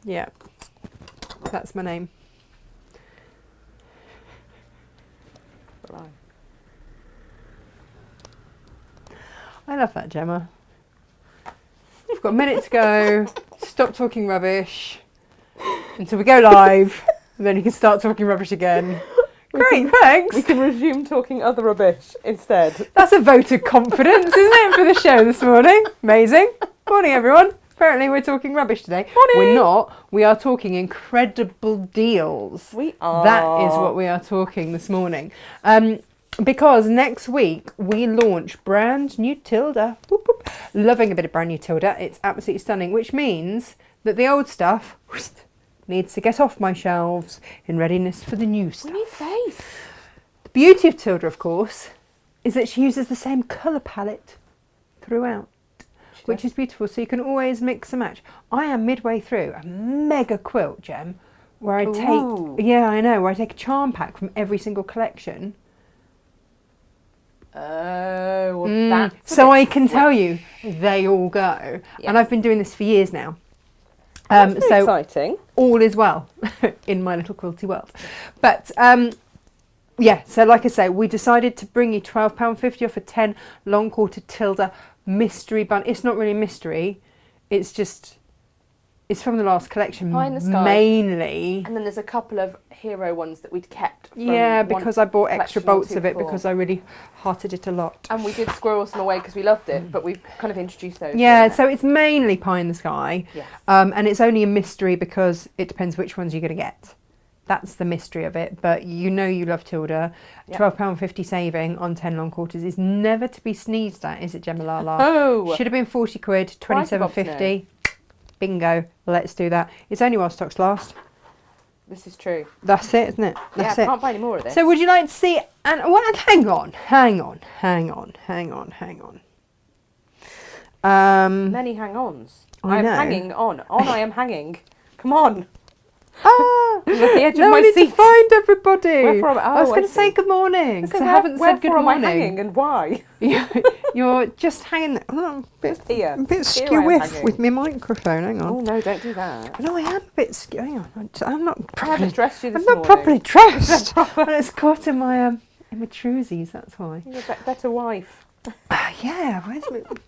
Yeah, that's my name. Right. I love that, Gemma. We've got a minute to go. Stop talking rubbish until we go live. And then you can start talking rubbish again. Great, thanks. We can resume talking other rubbish instead. That's a vote of confidence, isn't it, for the show this morning? Amazing. Morning, everyone. Apparently we're talking rubbish today. Morning. We're not. We are talking incredible deals. We are. That is what we are talking this morning. Because next week we launch brand new Tilda. Whoop, whoop. Loving a bit of brand new Tilda. It's absolutely stunning, which means that the old stuff needs to get off my shelves in readiness for the new stuff. We need faith. The beauty of Tilda, of course, is that she uses the same colour palette throughout, which is beautiful. So you can always mix and match. I am midway through a mega quilt, Gem, where I Ooh. take, yeah, I know, where I take a charm pack from every single collection. Oh, well, that's so I can tell you, they all go. Yeah. And I've been doing this for years now. That's so exciting. all is well in my little quilty world. But yeah, so like I say, we decided to bring you £12.50 off a 10 long quarter Tilda mystery bun. It's not really a mystery. It's just, it's from the last collection Pie in the Sky. mainly. And then there's a couple of hero ones that we'd kept from Yeah, because I bought extra collection or bolts two of it before. because I really hearted it a lot. And we did squirrel some away because we loved it, but we've kind of introduced those. Yeah, here. so it's mainly Pie in the Sky. Yes. And it's only a mystery because it depends which ones you're going to get. That's the mystery of it. But you know you love Tilda. Yep. £12.50 saving on 10 long quarters is never to be sneezed at, is it, Gemma Lala? Oh! Should have been 40 quid, £27.50. Bingo. Let's do that. It's only while stocks last. This is true. That's it, isn't it? That's yeah, it. can't buy any more of this. So would you like to see... And well, hang on. Many hang-ons. I I'm know. hanging on. On I am hanging. Come on. Ah, I'm at the edge no, of I my need seat. to find everybody. Wherefore am I- I was oh, going I to say see. good morning because I where- haven't said good wherefore morning. am I hanging and why? You're just hanging there. Oh, I'm a bit, Just here. a bit Here I skew am with hanging. my microphone. Hang on. Oh no, don't do that. No, I am a bit skew. Hang on. I'm not I properly. haven't dressed you this I'm not morning. properly dressed. And it's caught in my trousies. That's why. You're a better wife. Yeah, where's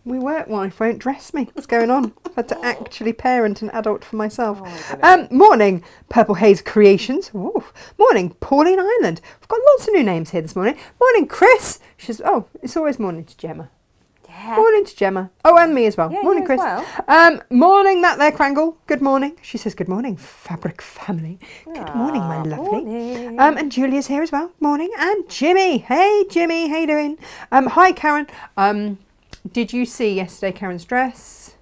my work wife won't dress me. What's going on? I've had to actually parent an adult for myself. Oh, my goodness. Morning, Purple Haze Creations. Ooh. Morning, Pauline Island. We've got lots of new names here this morning. Morning, Chris. She's it's always morning to Gemma. Yeah. Morning to Gemma. Oh, and me as well. Yeah, Morning, you as Chris. Morning, that there, Crangle. Good morning. She says good morning, Fabric Family. Good morning, my lovely. Morning. And Julia's here as well. Morning. And Jimmy. Hey, Jimmy. How you doing? Hi, Karen. Did you see yesterday Karen's dress?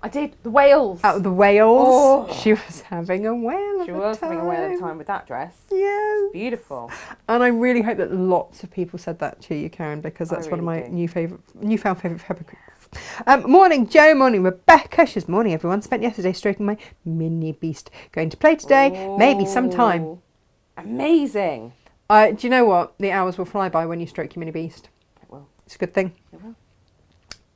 I did. The whales. Out of the Wales. Oh. She was having a whale She of a was time. having a whale of a time with that dress. Yes. Beautiful. And I really hope that lots of people said that to you, Karen, because that's one of my really do. newfound favourite fabrics. Morning, Joe. Morning, Rebecca. She's morning, everyone. Spent yesterday stroking my mini beast. Going to play today, maybe sometime. Ooh. Amazing. Do you know what? The hours will fly by when you stroke your mini beast. It will. It's a good thing. It will.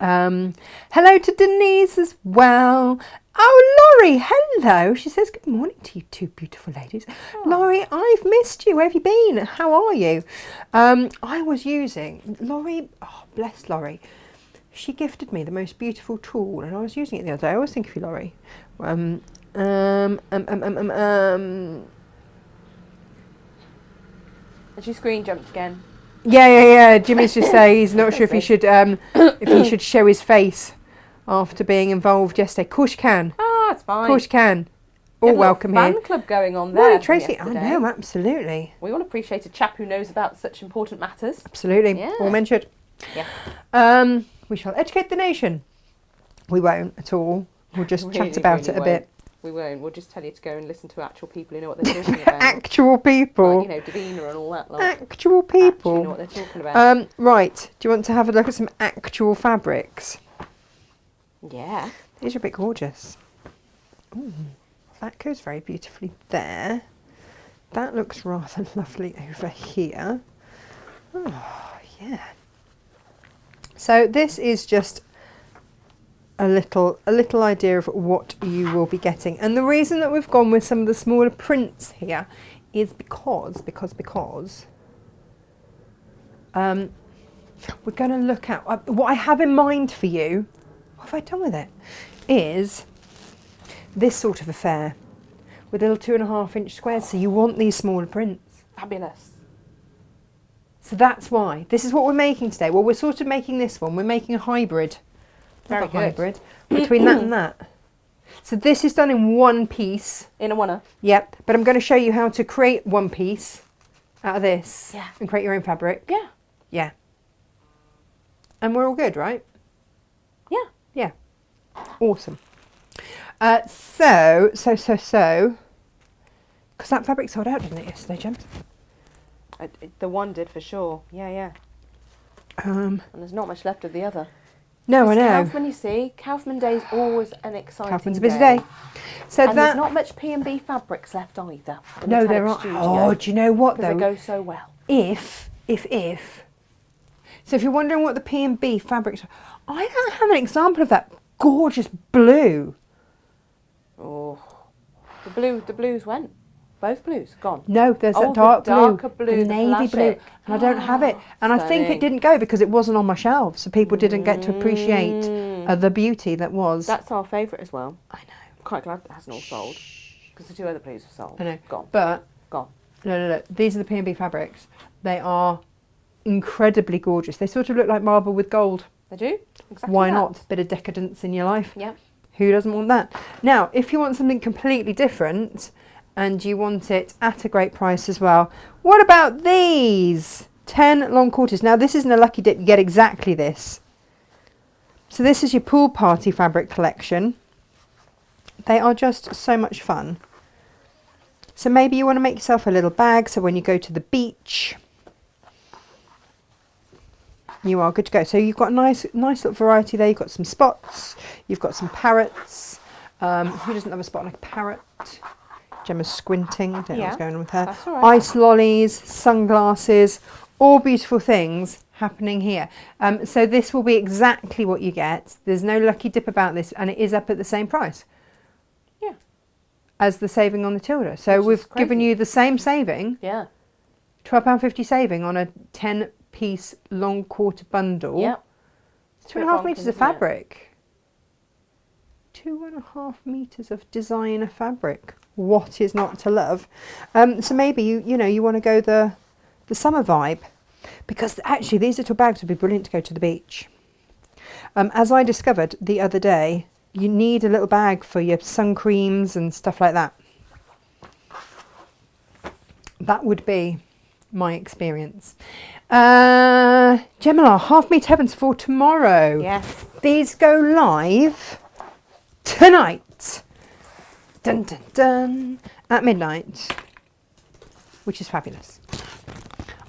Hello to Denise as well. Oh, Laurie, hello. She says, good morning to you two beautiful ladies. Oh. Laurie, I've missed you. Where have you been? How are you? I was using, Laurie, oh, bless Laurie. She gifted me the most beautiful tool and I was using it the other day. I always think of you, Laurie. And she screen jumped again. Yeah. Jimmy's just saying he's not sure if he should show his face after being involved yesterday. Of course you can. Ah, it's fine. Of course you can. You All had a little welcome here. fan club going on there. Morning, from Tracy. I yesterday. know, absolutely. We all appreciate a chap who knows about such important matters. Absolutely. Yeah. All men should. Yeah. We shall educate the nation. We won't at all. We'll just chat about it a bit. We won't. We'll just tell you to go and listen to actual people who know what they're talking about. Actual people. Like, you know, Davina and all that lot. Actual Actually know people. what they're talking about. Right. Do you want to have a look at some actual fabrics? Yeah. These are a bit gorgeous. Ooh, that goes very beautifully there. That looks rather lovely over here. Oh, yeah. So this is just a little idea of what you will be getting. And the reason that we've gone with some of the smaller prints here is because we're going to look at what I have in mind for you. What have I done with it? Is this sort of affair with little 2.5-inch squares. So you want these smaller prints. Fabulous. So that's why. This is what we're making today. Well, we're sort of making this one. We're making a hybrid. Very good. Hybrid between that and that. So this is done in one piece. In a oneer. Yep. But I'm going to show you how to create one piece out of this. Yeah. And create your own fabric. Yeah. Yeah. And we're all good, right? Yeah. Yeah. Awesome. So, because that fabric sold out, didn't it, yesterday, Jem? The one did for sure. Yeah, yeah. And And there's not much left of the other. no, I know. Kaufman, you see, Kaufman Day is always an exciting Kaufman's a busy day. So and there's not much P&B fabrics left either. In no, the there Tedx aren't. studio, Oh, do you know what because though? they go so well. If. So if you're wondering what the P&B fabrics are, I don't have an example of that gorgeous blue. Oh, the blues went. Both blues gone. No, there's Oh, that dark the blue, darker blue, the the navy blue, classic. and I don't have it. And I think it Stunning. didn't go because it wasn't on my shelf, so people didn't get to appreciate the beauty that was. That's our favourite as well. I know. I'm quite glad that hasn't all sold because the two other blues have sold. I know. Gone. But Gone. no. These are the P&B fabrics. They are incredibly gorgeous. They sort of look like marble with gold. They do. Exactly. Why that. not? Bit of decadence in your life. Yeah. Who doesn't want that? Now, if you want something completely different and you want it at a great price as well, what about these? 10 long quarters. Now, this isn't a lucky dip. You get exactly this. So this is your pool party fabric collection. They are just so much fun. So maybe you want to make yourself a little bag so when you go to the beach, you are good to go. So you've got a nice little variety there. You've got some spots. You've got some parrots. Who doesn't have a spot like a parrot? Gemma's squinting. I don't know what's going on with her. That's all right. Ice lollies, sunglasses, all beautiful things happening here. So this will be exactly what you get. There's no lucky dip about this, and it is up at the same price. Yeah. As the saving on the Tilda. So Which is we've given crazy. you the same saving, Yeah. £12.50 saving on a 10-piece long quarter bundle. Yep. It's Bit 2.5 bonkers, metres of isn't it? fabric. 2.5 metres of designer fabric. What is not to love? So maybe you want to go the summer vibe, because actually these little bags would be brilliant to go to the beach. As I discovered the other day, you need a little bag for your sun creams and stuff like that. That would be my experience. Gemini, half meet heavens for tomorrow. Yes. These go live tonight. Dun dun dun. At midnight. Which is fabulous.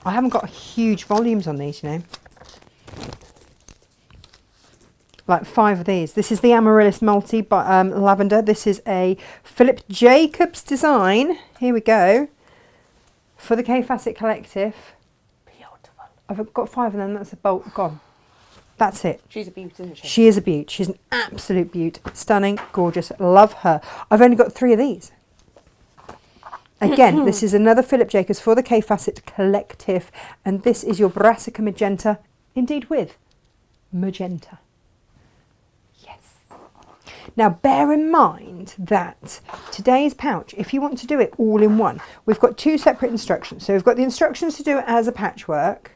I haven't got huge volumes on these, you know. Like 5 of these. This is the Amaryllis Multi Lavender. This is a Philip Jacobs design. Here we go. For the K Facet Collective. Beautiful. I've got 5 of them. That's a bulk gone. That's it. She's a beaut, isn't she? She is a beaut. She's an absolute beaut. Stunning, gorgeous. Love her. I've only got 3 of these. Again, this is another Philip Jacobs for the K Facet Collective. And this is your Brassica Magenta. Indeed with magenta. Yes. Now, bear in mind that today's pouch, if you want to do it all in one, we've got 2 separate instructions. So we've got the instructions to do it as a patchwork,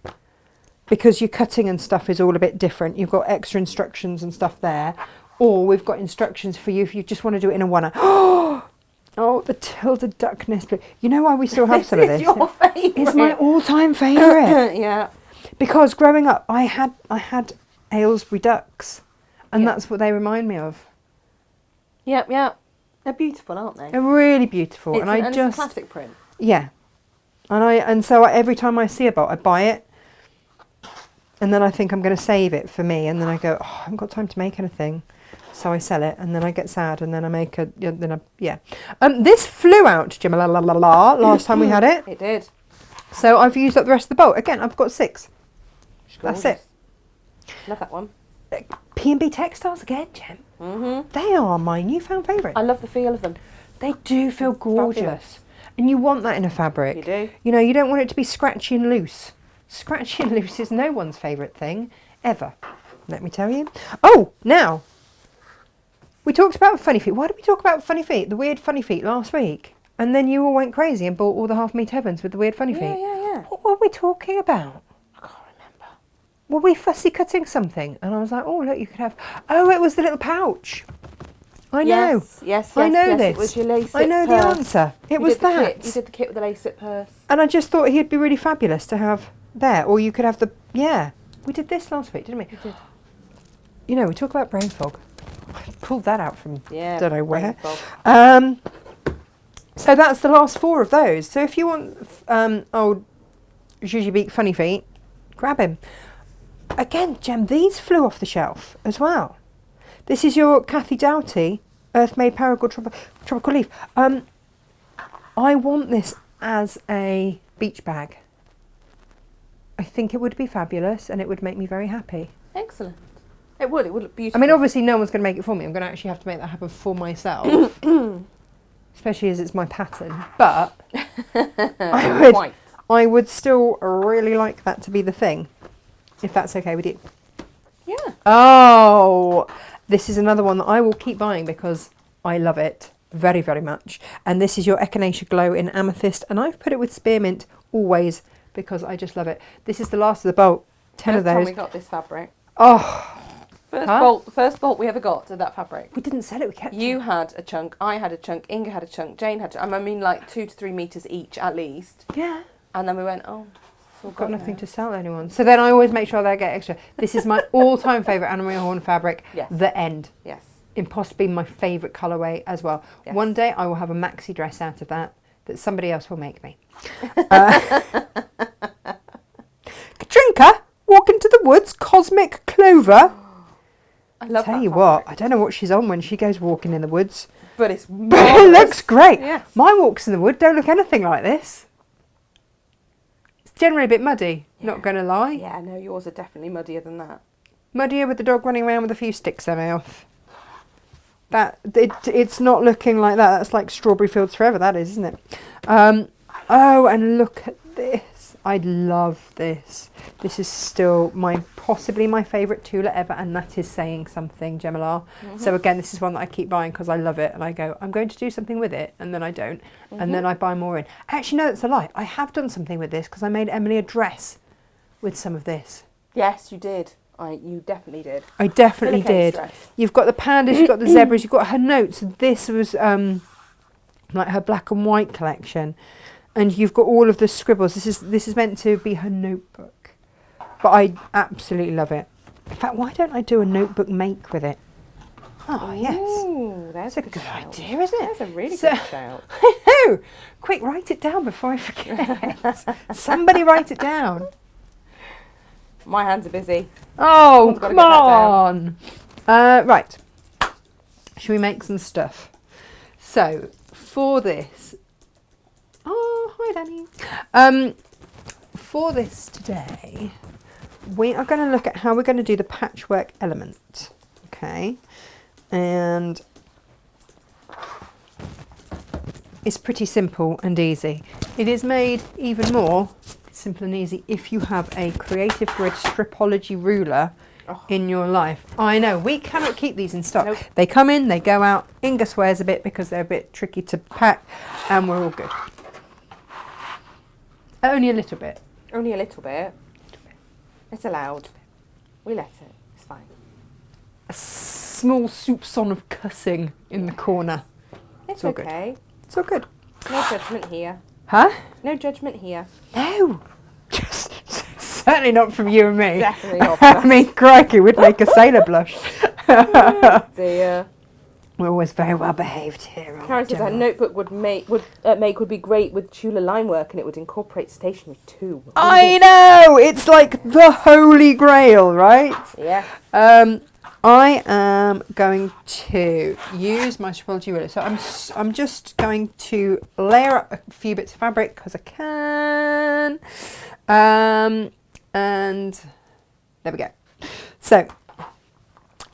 because your cutting and stuff is all a bit different. You've got extra instructions and stuff there. Or we've got instructions for you if you just want to do it in a one. Oh, the Tilda Duck Nest blue. You know why we still have some of this? It's your favourite. It's my all-time favourite. Yeah. Because growing up, I had Aylesbury ducks, and Yeah. that's what they remind me of. Yep, yep. They're beautiful, aren't they? They're really beautiful, It's, and I it's a just plastic print. yeah, and so every time I see a boat, I buy it, and then I think I'm going to save it for me, and then I go, oh, I haven't got time to make anything, so I sell it, and then I get sad, and then I make this flew out, Jim, last time we had it, It did. so I've used up the rest of the bolt. Again, I've got 6. She's That's gorgeous. it. Love that one. P&B Textiles again, Jem. They are my newfound favourite. I love the feel of them. They do feel gorgeous. Fabulous. And you want that in a fabric. You do. You know, you don't want it to be scratchy and loose. Scratchy and loose is no one's favourite thing, ever. Let me tell you. Oh, now, we talked about funny feet. Why did we talk about funny feet? The weird funny feet last week. And then you all went crazy and bought all the half-meat heavens with the weird funny feet. Yeah. What were we talking about? I can't remember. Were we fussy cutting something? And I was like, oh, look, you could have... Oh, it was the little pouch. I know. Yes. I know yes, this. It was your lace I know purse. the answer. It You was did the that. kit. You did the kit with the lace purse. And I just thought he'd be really fabulous to have there. Or you could have the... Yeah. We did this last week, didn't we? We did. You know, we talk about brain fog. I pulled that out from don't know where. So that's the last 4 of those. So if you want old Gigi Beak Funny Feet, grab him. Again, Jem, these flew off the shelf as well. This is your Kathy Doughty Earth Made Paragon Tropical Leaf. I want this as a beach bag. I think it would be fabulous and it would make me very happy. Excellent. It would look beautiful. I mean, obviously no one's going to make it for me. I'm going to actually have to make that happen for myself. Especially as it's my pattern. But I would still really like that to be the thing. If that's okay with you. Yeah. Oh, this is another one that I will keep buying because I love it very, very much. And this is your Echinacea Glow in Amethyst. And I've put it with Spearmint always because I just love it. This is the last of the bulk. 10 of those. First time we got this fabric. Oh. First bolt we ever got of that fabric. We didn't sell it, we kept it. You had a chunk, I had a chunk, Inga had a chunk, Jane had a chunk. I mean like 2 to 3 metres each at least. Yeah. And then we went, oh, it's all Got nothing to sell anyone. So then I always make sure that I get extra. This is my all-time favourite Anna Maria Horn fabric. Yes. The End. Yes. Impossibly my favourite colourway as well. Yes. One day I will have a maxi dress out of that somebody else will make me. Katrinka, walk into the woods, cosmic clover. I love Tell that you fabric. what, I don't know what she's on when she goes walking in the woods. But it's But it looks great. Yes. My walks in the wood don't look anything like this. It's generally a bit muddy, not going to lie. Yeah, no, yours are definitely muddier than that. Muddier with the dog running around with a few sticks in her mouth. It's not looking like that. That's like Strawberry Fields Forever, that is, isn't it? Oh, and look at this. I love this. This is still possibly my favourite Tula ever, and that is saying something, Gemma. So again, this is one that I keep buying because I love it, and I go, I'm going to do something with it, and then I don't, and then I buy more in. Actually, no, that's a lie. I have done something with this because I made Emily a dress with some of this. Yes, you did. You definitely did. I definitely Pillowcase did. dress. You've got the pandas, you've got the zebras, you've got her notes. This was like her black and white collection, and you've got all of the scribbles. This is meant to be her notebook, but I absolutely love it. In fact, why don't I do a notebook make with it? Oh yes, Ooh, that's a good idea, isn't it? That's a really good shout. I know. Quick, write it down before I forget. Somebody write it down. My hands are busy. Oh, Someone's gotta come get that on. Right. Should we make some stuff? So, for this... Oh, hi, Danny. For this today, we are going to look at how we're going to do the patchwork element. Okay. And it's pretty simple and easy. It is made even more simple and easy if you have a Creative Grid Stripology ruler in your life. I know, we cannot keep these in stock. Nope. They come in, they go out. Inga swears a bit because they're a bit tricky to pack, and we're all good. Only a little bit. Only a little bit. It's allowed. We let it. It's fine. A small soupçon of cussing in the corner. It's all good. okay. It's all good. No judgment here. Huh? No judgment here. No. Just certainly not from you and me. Definitely not. I mean, crikey, we'd make a sailor blush. Dear. We're always very well behaved here. Karen says that notebook would be great with Tula line work, and it would incorporate stationery too. I know! It's like the holy grail, right? Yeah. I am going to use my Stripology ruler. So I'm just going to layer up a few bits of fabric because I can. And there we go. So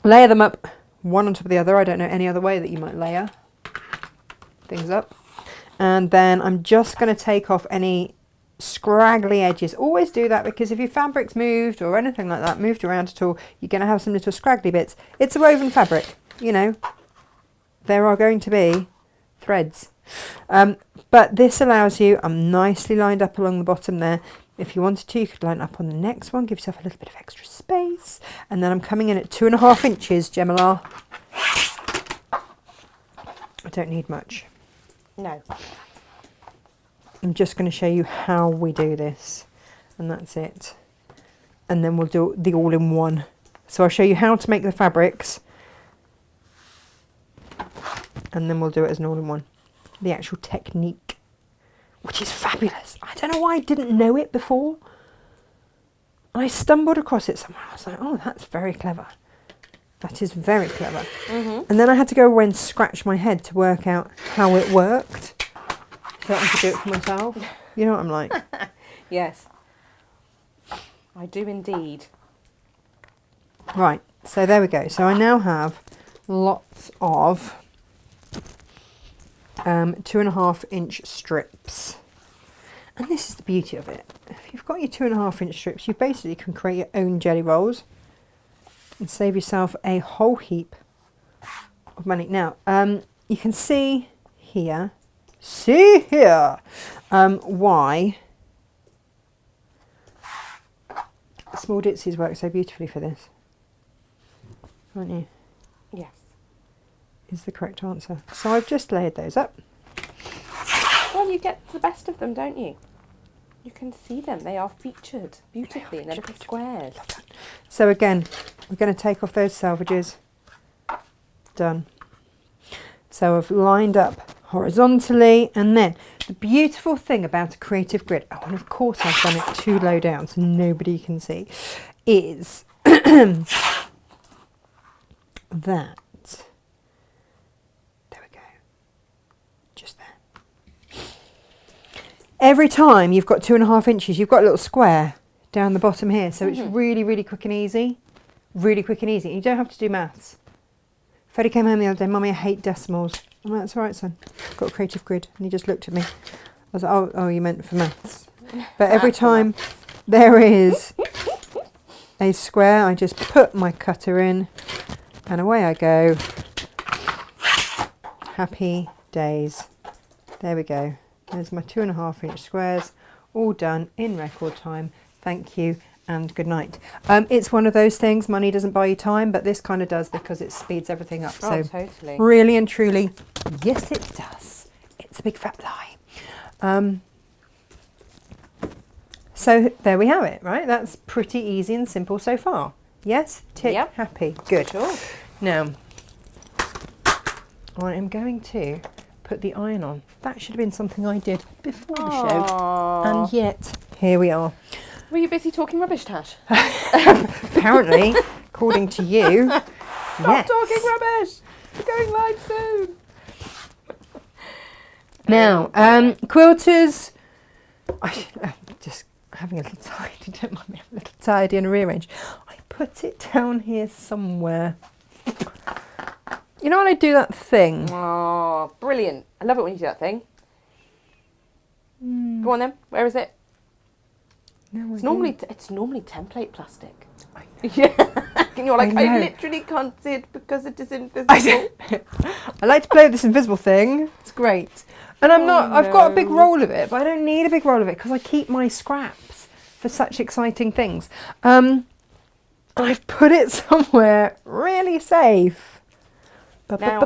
layer them up one on top of the other. I don't know any other way that you might layer things up. And then I'm just going to take off any scraggly edges. Always do that, because if your fabric's moved or anything like that, moved around at all, you're going to have some little scraggly bits. It's a woven fabric, you know, there are going to be threads. But this allows you, I'm nicely lined up along the bottom there. If you wanted to, you could line up on the next one, give yourself a little bit of extra space. And then I'm coming in at 2.5 inches, Gemma. I don't need much. No. I'm just going to show you how we do this, and that's it. And then we'll do the all-in-one. So I'll show you how to make the fabrics, and then we'll do it as an all-in-one. The actual technique, which is fabulous. I don't know why I didn't know it before. I stumbled across it somewhere. I was like, oh, that's very clever. That is very clever. And then I had to go away and scratch my head to work out how it worked. So I could do it for myself. You know what I'm like? Yes. I do indeed. Right, so there we go. So I now have lots of 2.5 inch strips. And this is the beauty of it. If you've got your 2.5 inch strips, you basically can create your own jelly rolls and save yourself a whole heap of money. Now, you can see here, why small ditsies work so beautifully for this, aren't you? Yes. Is the correct answer. So I've just layered those up. Well, you get the best of them, don't you? You can see them. They are featured beautifully in their little squares. So again, we're going to take off those selvages. Done. So I've lined up horizontally, and then the beautiful thing about a creative grid, oh, and of course I've done it too low down so nobody can see, is that, there we go, just there. Every time you've got 2.5 inches, you've got a little square down the bottom here, so it's really, really quick and easy. Really quick and easy. You don't have to do maths. Freddie came home the other day, Mummy, I hate decimals. I'm like, that's all right, son. I've got a creative grid. And he just looked at me. I was like, oh, you meant for maths. But every time there is a square, I just put my cutter in and away I go. Happy days. There we go. There's my 2.5 inch squares, all done in record time. Thank you and good night. It's one of those things, money doesn't buy you time, but this kind of does, because it speeds everything up. Oh, so totally. Really and truly, yes it does. It's a big fat lie. So there we have it, right? That's pretty easy and simple so far. Yes? Tick, Yep. happy, good. Sure. Now, I am going to put the iron on. That should have been something I did before the show. And yet, here we are. Were you busy talking rubbish, Tash? Apparently, according to you. Stop talking rubbish! We're going live soon. Now, quilters. I'm just having a little tidy, don't mind me, a little tidy and rearrange. I put it down here somewhere. You know when I do that thing? Oh, brilliant. I love it when you do that thing. Go on then. Where is it? No, It's normally template plastic. Yeah. And you're like, I literally can't see it because it is invisible. I like to play with this invisible thing. It's great. And I've got a big roll of it, but I don't need a big roll of it because I keep my scraps for such exciting things. I've put it somewhere really safe. Now,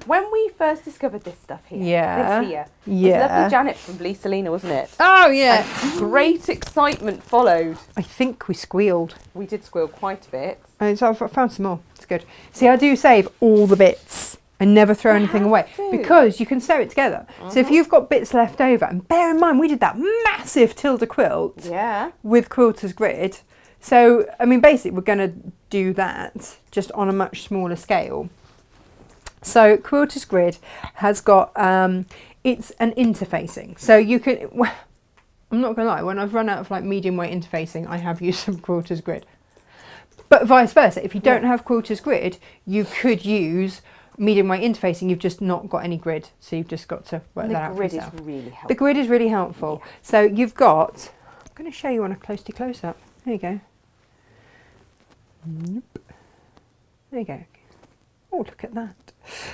when we first discovered this stuff here, it was lovely Janet from Blee Selena, wasn't it? Oh, yeah. And great excitement followed. I think we squealed. We did squeal quite a bit. So I found some more. It's good. See, I do save all the bits and never throw anything away because you can sew it together. So if you've got bits left over, and bear in mind we did that massive Tilda quilt with Quilter's Grid. So, I mean, basically we're going to do that just on a much smaller scale. So Quilter's Grid has got, it's an interfacing. So you can, well, I'm not going to lie, when I've run out of like medium weight interfacing, I have used some Quilter's Grid. But vice versa, if you don't have quilter's grid, you could use medium weight interfacing. You've just not got any grid, so you've just got to work that out for yourself. The grid is really helpful. The grid is really helpful. Yeah. So you've got, I'm going to show you on a close up. There you go. Nope. There you go. Oh, look at that.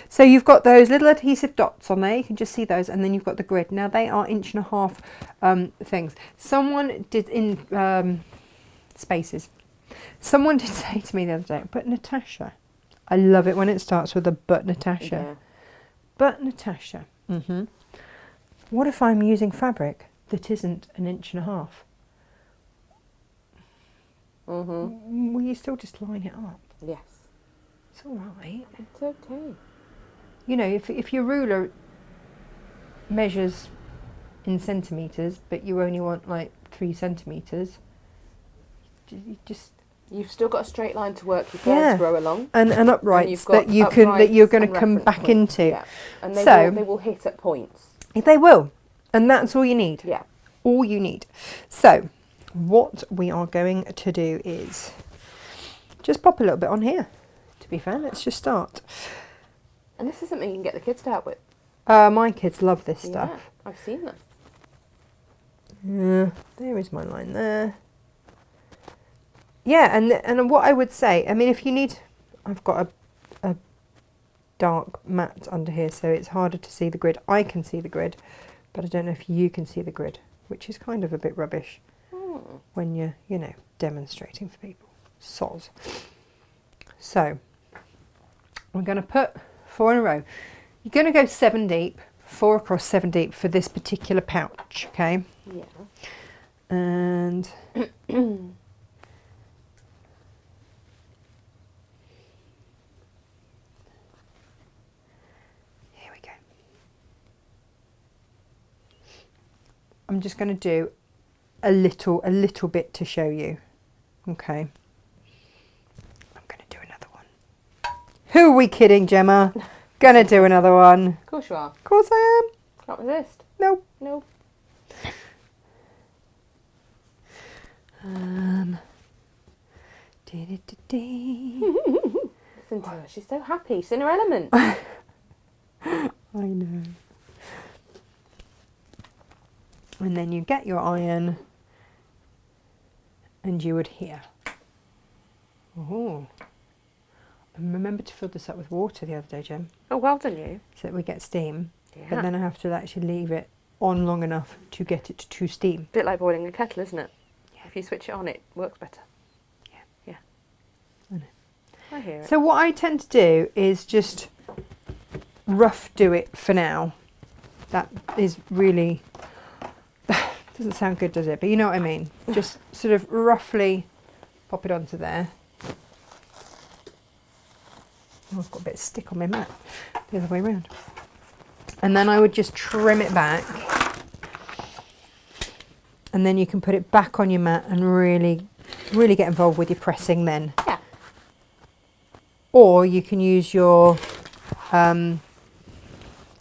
So you've got those little adhesive dots on there. You can just see those, and then you've got the grid. Now they are 1.5 inch things. Someone did in spaces. Someone did say to me the other day, but Natasha, I love it when it starts with a but Natasha. Yeah. But Natasha, what if I'm using fabric that isn't 1.5 inches? Will you still just line it up? Yes. It's all right. It's okay. You know, if your ruler measures in centimetres, but you only want like 3 centimetres, you just... You've still got a straight line to work your first row along. And uprights and you've got that you can, that you're going to uprights come and back reference into. points. Yeah. And they will hit at points. They will. And that's all you need. Yeah. All you need. So what we are going to do is just pop a little bit on here. To be fair, let's just start. And this is something you can get the kids to help with. My kids love this Yeah, stuff. I've seen them. There is my line there. Yeah, and what I would say, I mean, if you need, I've got a dark mat under here, so it's harder to see the grid. I can see the grid, but I don't know if you can see the grid, which is kind of a bit rubbish when you're, you know, demonstrating for people. Soz. So, we're going to put 4 in a row. You're going to go 7 deep, 4 across 7 deep for this particular pouch, okay? Yeah. And... I'm just going to do a little bit to show you. Okay. I'm going to do another one. Who are we kidding, Gemma? Gonna do another one. Of course you are. Of course I am. Can't resist. Nope. Nope. Listen to her. She's so happy. She's in her element. I know. And then you get your iron and you adhere. Oh. And remember to fill this up with water the other day, Jem. Oh, well done you. So that we get steam. Yeah. But then I have to actually leave it on long enough to get it to steam. Bit like boiling a kettle, isn't it? Yeah. If you switch it on, it works better. Yeah. Yeah. I know. I hear it. So what I tend to do is just rough do it for now. That is really... doesn't sound good, does it? But you know what I mean. Just sort of roughly pop it onto there. Oh, I've got a bit of stick on my mat. The other way around. And then I would just trim it back. And then you can put it back on your mat and really get involved with your pressing then. Yeah. Or you can use your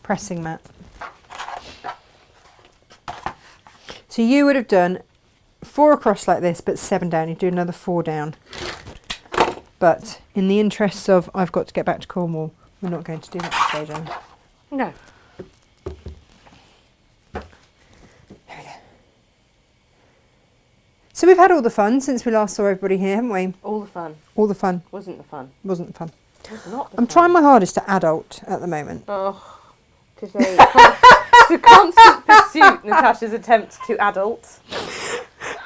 pressing mat. So you would have done 4 across like this, but 7 down. You do another 4 down. But in the interests of I've got to get back to Cornwall, we're not going to do that today, Jen. No. There we go. So we've had all the fun since we last saw everybody here, haven't we? All the fun. All the fun. Wasn't the fun. Wasn't the fun. Was not the I'm fun. trying my hardest to adult at the moment. Oh, to say it's a constant pursuit. Natasha's attempt to adult.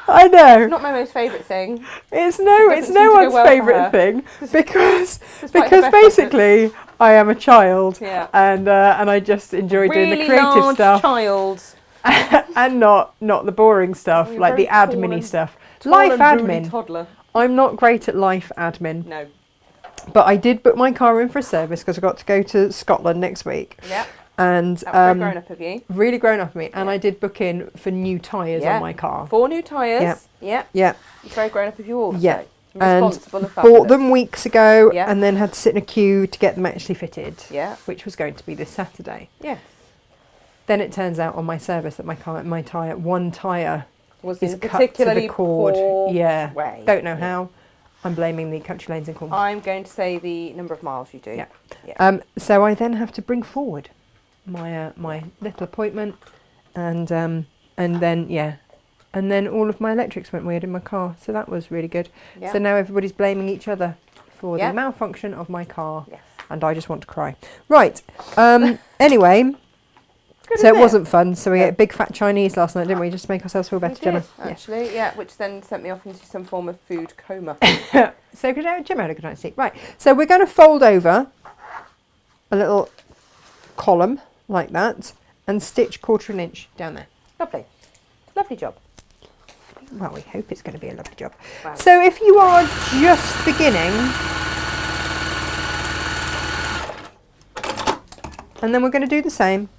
I know. Not my most favourite thing. It's It no doesn't seem to go one's well for favourite her. thing because Despite her best basically I am a child Yeah. and I just enjoy doing the Really creative large stuff child. and not the boring stuff You're like the very tall admin-y and- stuff. Tall Life and broody admin. toddler. I'm not great at life admin, No. but I did book my car in for a service because I got to go to Scotland next week. Yeah. And That was very grown up of you. really grown up of me, and Yeah. I did book in for new tyres Yeah. on my car. 4 new tyres. Yeah. Yeah. Yeah, It's very grown up of you also. yeah. And Responsible and bought fabulous. them weeks ago, Yeah. and then had to sit in a queue to get them actually fitted. Yeah. Which was going to be this Saturday. Yes. Then it turns out on my service that one tyre Was is in a cut to particularly the cord. poor Yeah, way. don't know how. I'm blaming the country lanes in Cornwall. I'm going to say the number of miles you do. Yeah. Yeah. So I then have to bring forward my my little appointment, and then all of my electrics went weird in my car. So that was really good. Yeah. So now everybody's blaming each other for Yeah. the malfunction of my car, Yes. and I just want to cry. Right. Anyway. Good, So it isn't wasn't fun. So we Yeah. ate a big fat Chinese last night, didn't we? Just to make ourselves feel We better, Gemma. did, actually, yeah, which then sent me off into some form of food coma. So Gemma had a good night's sleep. Right. So we're going to fold over a little column like that and stitch 1/4 inch down there. Lovely. Lovely job. Well, we hope it's going to be a lovely job. Wow. So if you are just beginning, and then we're going to do the same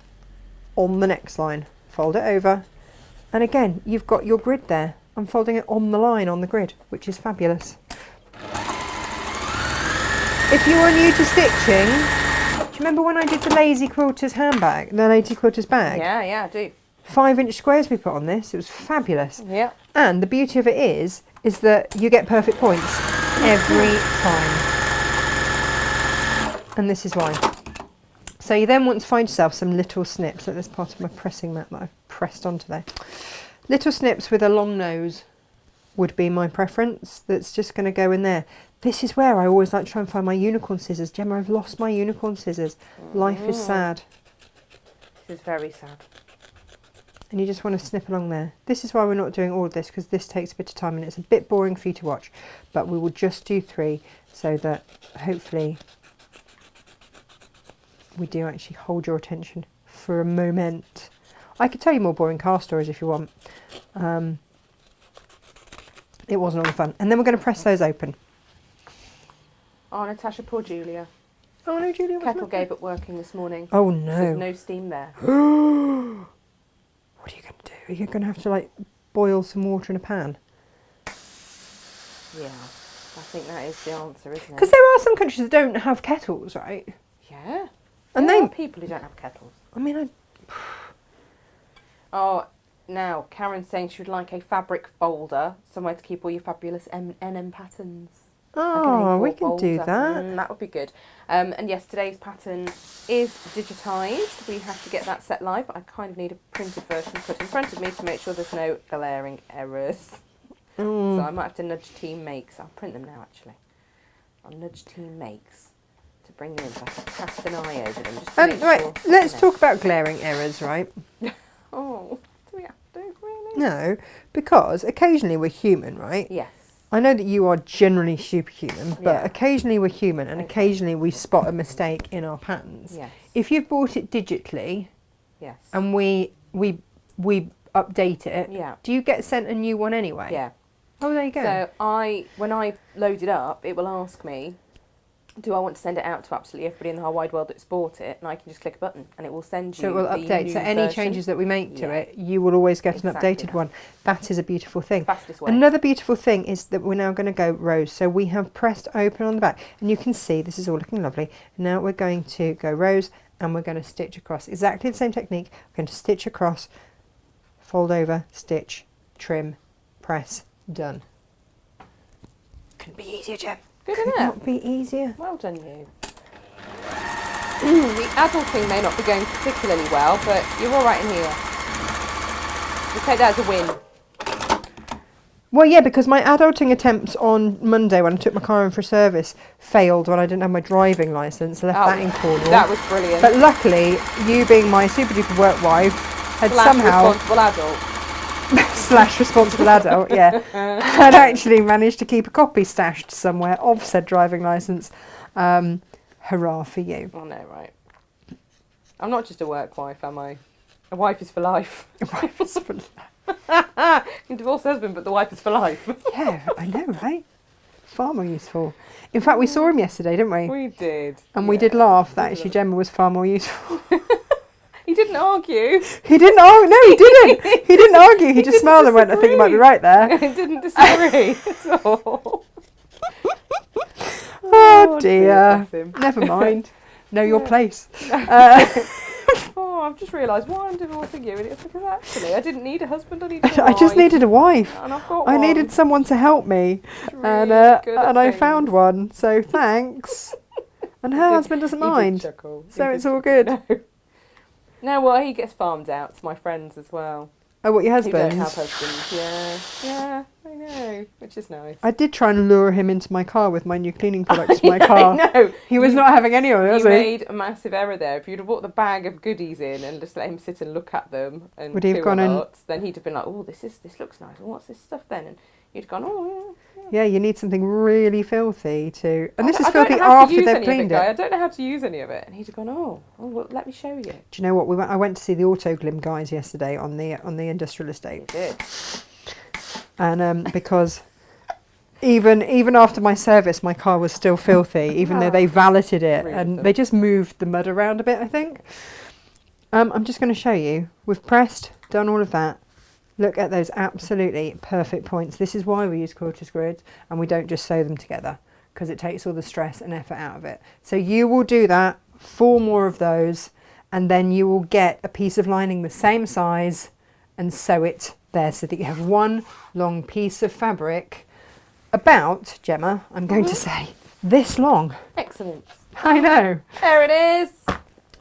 on the next line. Fold it over, and again you've got your grid there. I'm folding it on the line on the grid, which is fabulous. If you are new to stitching, do you remember when I did the lazy quilters handbag, the lazy quilters bag? Yeah, I do. 5-inch squares we put on this. It was fabulous. Yeah. And the beauty of it is that you get perfect points every time. And this is why. So you then want to find yourself some little snips at this part of my pressing mat that I've pressed onto there. Little snips with a long nose would be my preference. That's just going to go in there. This is where I always like to try and find my unicorn scissors. Gemma, I've lost my unicorn scissors. Life is sad. This is very sad. And you just want to snip along there. This is why we're not doing all of this, because this takes a bit of time and it's a bit boring for you to watch. But we will just do 3 so that hopefully we do actually hold your attention for a moment. I could tell you more boring car stories if you want. It wasn't all the fun. And then we're going to press those open. Oh, Natasha, poor Julia. Oh no, Julia, what's Kettle the matter? gave up working this morning. Oh There's no. no steam there. What are you going to do? Are you going to have to like boil some water in a pan? Yeah, I think that is the answer, isn't it? Because there are some countries that don't have kettles, right? Yeah. And there they, are people who don't have kettles. I mean, Oh, now Karen's saying she would like a fabric folder, somewhere to keep all your fabulous NM patterns. oh, we Like can an A4 do folder. that. That would be good. And yes, today's pattern is digitised. We have to get that set live, but I kind of need a printed version put in front of me to make sure there's no glaring errors. So I might have to nudge Team Makes. I'll print them now, actually. I'll nudge Team Makes to bring them in so I can cast an eye over them. Just to make Right, sure, let's you know. talk about glaring errors, right? Oh, do we have to, really? No, because occasionally we're human, right? Yes. I know that you are generally superhuman, but Yeah. occasionally we're human and Okay. occasionally we spot a mistake in our patterns. Yes. If you've bought it digitally Yes. and we update it, Yeah. do you get sent a new one anyway? Yeah. Oh, there you go. So when I load it up, it will ask me, do I want to send it out to absolutely everybody in the whole wide world that's bought it? And I can just click a button and it will send you So it will the update. new So any version. changes that we make to Yeah. it, you will always get Exactly an updated that. one. That is a beautiful thing. Fastest way. Another beautiful thing is that we're now going to go rows. So we have pressed open on the back and you can see this is all looking lovely. Now we're going to go rows and we're going to stitch across. Exactly the same technique. We're going to stitch across, fold over, stitch, trim, press, done. Couldn't be easier, Jem. Good, Could isn't it? not be easier. Well done, you. The adulting may not be going particularly well, but you're all right in here. You take that as a win. Well, yeah, because my adulting attempts on Monday when I took my car in for service failed when I didn't have my driving licence. I left that in Cornwall. That was brilliant. But luckily, you being my super duper work wife had Slash somehow responsible adult. slash responsible adult, yeah, had actually managed to keep a copy stashed somewhere of said driving licence. Hurrah for you. Oh no, right. I'm not just a work wife, am I? A wife is for life. Wife is for life. You can divorce the husband, but the wife is for life. Yeah, I know, right? Far more useful. In fact, we saw him yesterday, didn't we? We did. And we did laugh that actually Gemma was far more useful. He didn't argue. He didn't argue. No, he didn't. He didn't argue. He just didn't smiled and went, I think you might be disagree. right there. He didn't disagree at all. Oh dear. bless him. Never mind. Know your Yeah. place. Oh I've just realised why I'm divorcing you. And it's because actually I didn't need a husband, I needed a I just wife. needed a wife. And I've got I one. needed someone to help me, It's really good at and I things. found one. So thanks. And her husband doesn't He did mind, chuckle. He so did it's all chuckle. good. No, well, he gets farmed out to my friends as well. Oh, what, your Who don't husband? have husbands. Yeah, I know, which is nice. I did try and lure him into my car with my new cleaning products for my car. No, He was not having any of it, was You he? made a massive error there. If you'd have brought the bag of goodies in and just let him sit and look at them and Would he have chew gone a in- lot, then he'd have been like, "Oh, this looks nice. Well, what's this stuff then?" And you'd gone, "Oh, yeah." Yeah, you need something really filthy to... And this is I don't filthy know how to after use they've any of cleaned Guy. I it. don't know how to use any of it. And he'd have gone, "Oh, well, let me show you." Do you know what? I went to see the Autoglim guys yesterday on the industrial He estate. did. And because even after my service, my car was still filthy, even though they valeted it. Rude of And them. they just moved the mud around a bit, I think. I'm just going to show you. We've pressed, done all of that. Look at those absolutely perfect points. This is why we use quarter grids and we don't just sew them together, because it takes all the stress and effort out of it. So you will do that, 4 more of those, and then you will get a piece of lining the same size and sew it there so that you have one long piece of fabric about, Gemma, I'm going to say, this long. Excellent. I know. There it is.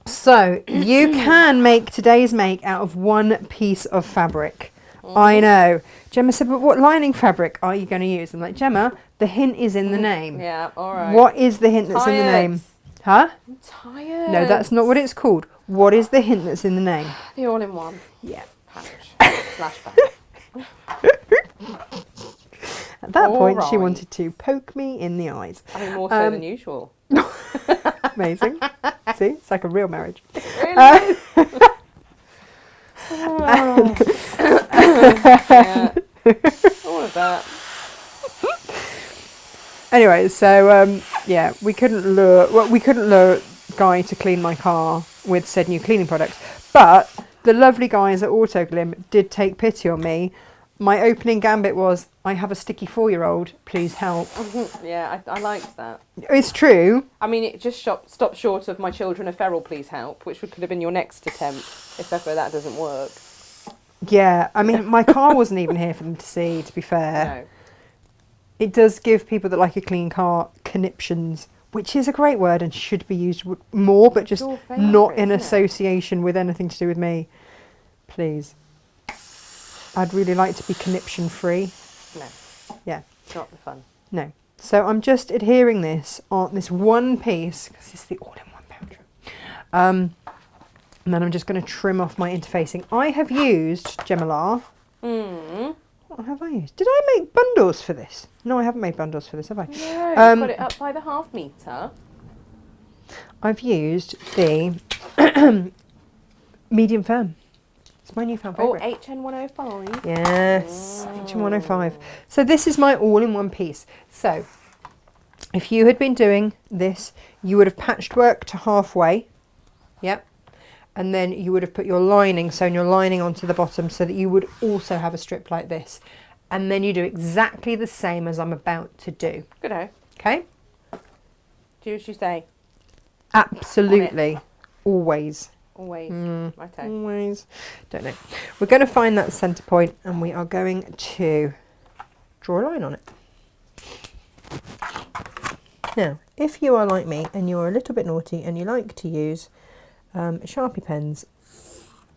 So you can make today's make out of one piece of fabric. I know. Gemma said, but what lining fabric are you going to use? I'm like, Gemma, the hint is in the name. Yeah, all right. What is the hint that's in the name? Huh? I'm tired. No, that's not what it's called. What is the hint that's in the name? The all-in-one Yeah. pouch slash bag. At that All point, she right. wanted to poke me in the eyes. I mean, more so than usual. Amazing. See, it's like a real marriage. Really? Yeah. All of that. Anyway, so yeah, we couldn't lure Guy to clean my car with said new cleaning products, but the lovely guys at Autoglim did take pity on me. My opening gambit was, I have a sticky 4-year-old, please help. Yeah, I liked that. It's true. I mean, it just stopped short of my children are feral, please help, which could have been your next attempt if ever that doesn't work. Yeah, I mean, my car wasn't even here for them to see, to be fair. No. It does give people that like a clean car conniptions, which is a great word and should be used more, but just your favourite, not in isn't it? association with anything to do with me. Please. I'd really like to be conniption free. No. Yeah. It's not the fun. No. So I'm just adhering this on this one piece, because it's the all-in-one pouch. And then I'm just going to trim off my interfacing. I have used Gemelar. What have I used? Did I make bundles for this? No, I haven't made bundles for this, have I? No, you've got it up by the half metre. I've used the medium firm. It's my newfound Oh, favourite. HN105. Yes, HM105. So this is my all-in-one piece. So if you had been doing this, you would have patched work to halfway. Yep. And then you would have put your lining, sewn your lining onto the bottom so that you would also have a strip like this. And then you do exactly the same as I'm about to do. Good-o. Okay? Do as you say. Absolutely. Always. Always. Righto. Always. Don't know. We're going to find that centre point and we are going to draw a line on it. Now, if you are like me and you're a little bit naughty and you like to use Sharpie pens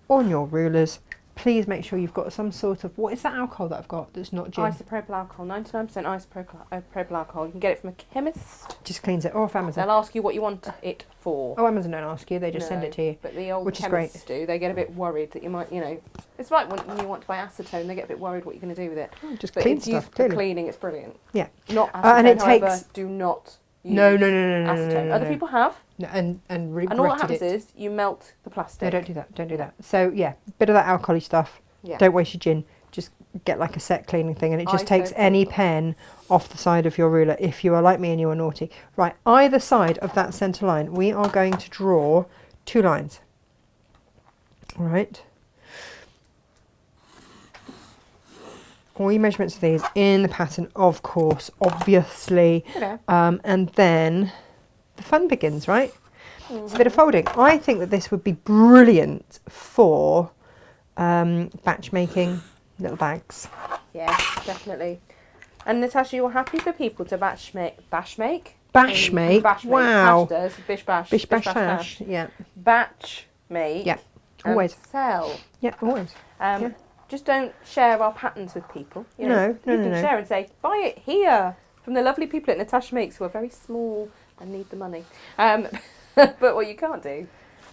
on your rulers, please make sure you've got some sort of, what is that alcohol that I've got that's not gin? Isopropyl alcohol, 99% isopropyl alcohol. You can get it from a chemist. Just cleans it, or off Amazon. They'll ask you what you want it for. Oh, Amazon don't ask you, they just send No, it to you. But the old which is chemists great. do. They get a bit worried that you might, it's like when you want to buy acetone, they get a bit worried what you're going to do with it. Oh, just But clean it's used stuff, for clearly. cleaning, it's brilliant. Yeah. Not acetone, and it however, takes- do not use No, acetone. Other no. people have, No, and and all that regretted happens it. is you melt the plastic. No, don't do that. Don't do that. So yeah, bit of that alcohol stuff. Yeah. Don't waste your gin. Just get like a set cleaning thing, and it just takes Isopropyl. any pen off the side of your ruler. If you are like me and you are naughty, right? Either side of that centre line, we are going to draw 2 lines. All right. All your measurements of these in the pattern, of course, obviously. Okay. And then the fun begins, right? It's a bit of folding. I think that this would be brilliant for batch making little bags. Yes, definitely. And Natasha, you're happy for people to bash make? Bash make? Wow. Tash does. Bish bash. Bish bash tash. Yeah. Batch make. Yeah. Always. And sell. Yeah, always. Yeah. Just don't share our patterns with people. You know, No. You can share and say, buy it here from the lovely people at Natasha Makes who are very small and need the money. But what you can do,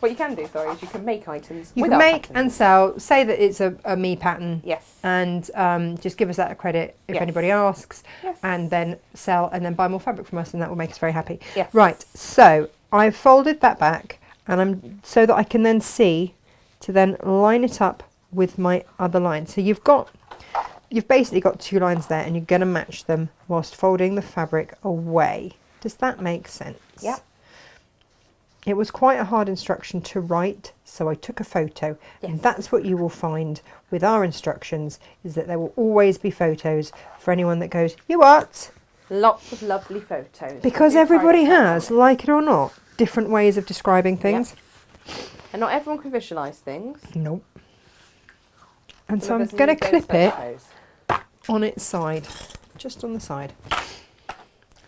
is you can make items. You can make and sell. Say that it's a me pattern. Yes. And just give us that credit if anybody asks. Yes. And then sell and then buy more fabric from us, and that will make us very happy. Yes. Right. So I've folded that back, and so that I can then see to then line it up with my other line. So you've basically got 2 lines there, and you're going to match them whilst folding the fabric away. Does that make sense? Yeah. It was quite a hard instruction to write, so I took a photo. Yes. And that's what you will find with our instructions, is that there will always be photos for anyone that goes, you what? Lots of lovely photos. Because everybody has, like it or not, different ways of describing things. Yep. And not everyone can visualise things. Nope. And so Some I'm of us going to need those clip it photos. on its side, just on the side,